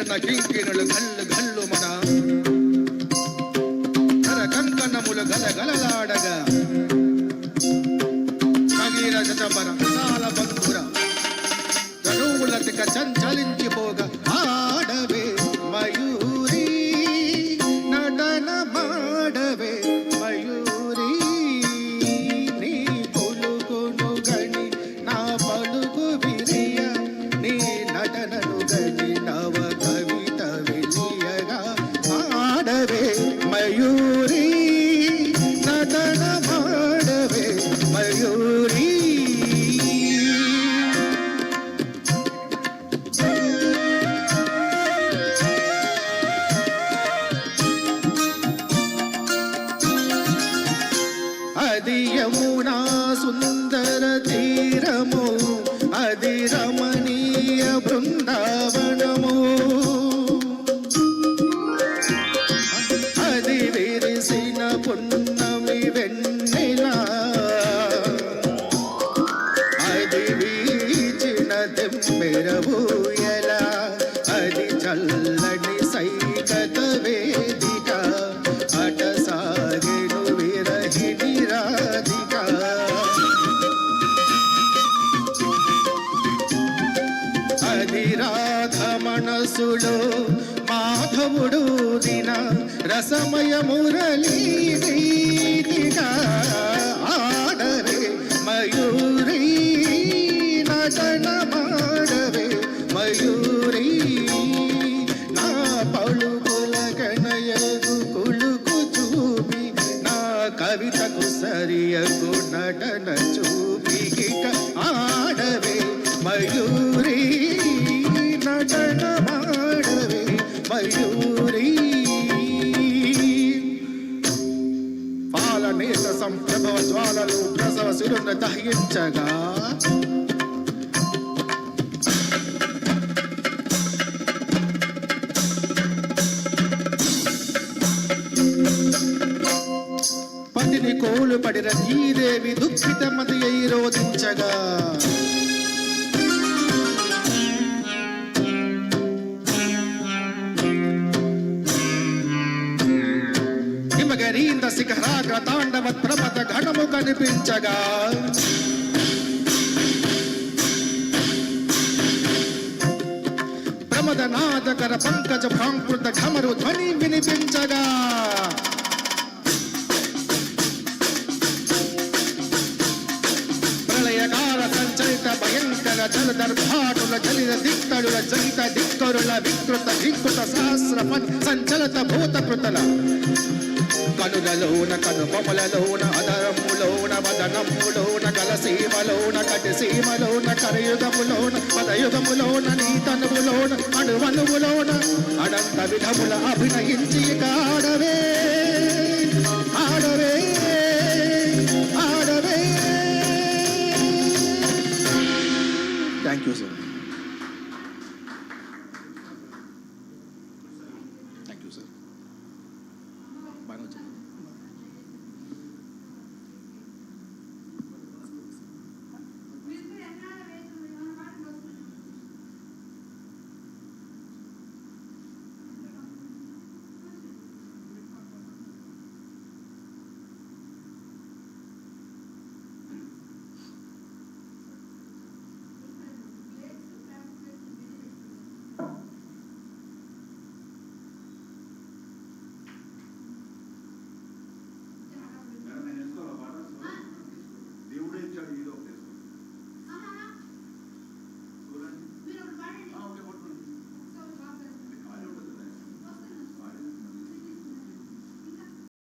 కర్ణ కింకిణులు గల్లు గల్లు మన కర కంకణములు గలగలలాడగా కగీర జటబర విశాల బంధుర తనువుల తిక చంచలించిపోగా ఆడవే మయూరి నటన మాడవే మయూరి నీ పొలుగును గని నా పలుకు విరియ నీ నటనను గని నవ కవిత విలియగా ఆడవే మయూరి నటన మాడవే మయూరి అది యమునా సుందర తీరము అది రమణీయ బృందావనము అది విరిసిన పున్నమి వెన్నెల అది వీచిన తెమ్మెరవూయల అది చల్లని సైకత వేదిక అట సాగెను విరహిణి రాధిక అది రాధ మనసులో మాధవుడు దిన రసమయ మురళీ గీతిగా ఆడవే మయూరి నటన మాడవే మయూరి నా పలుకుల గణయగు కులుకు చూపి నా కవితకు సరియగు నటన చూపి ఆడవే మయూరి నటన మాడవే మయూరి పాలనేత సంప్రభవ జ్వాలలు ప్రసవ శిరును దహించగా పతిని కోలు పడిన ధీదేవి దుఃఖితమతి అయి రోధించగా హిమగరీంద్ర శిఖరాగ్ర తాండవత్ ప్రమద ఘనము కనిపించగా ప్రమద నాదకర పంకజ భాంకృత ఘమరు ధ్వని వినిపించగా ప్రళయకాల సంచలిత భయంకర జలదర్భాటుల జలిత దిక్తడుల జలిత దిక్కరుల వికృత వికృత సహస్ర సంచలత భూతకృతల కనులలోన కను పొమలలోన అదరములోన వదనములోన కలసీమలోన కటిసీమలోన కరయుగములోన పదయుగములోన నీతనువులోన అణువనువులోన అనంత విధముల అభినయించి ఆడవే ఆడవే ఆడవే. Thank you sir.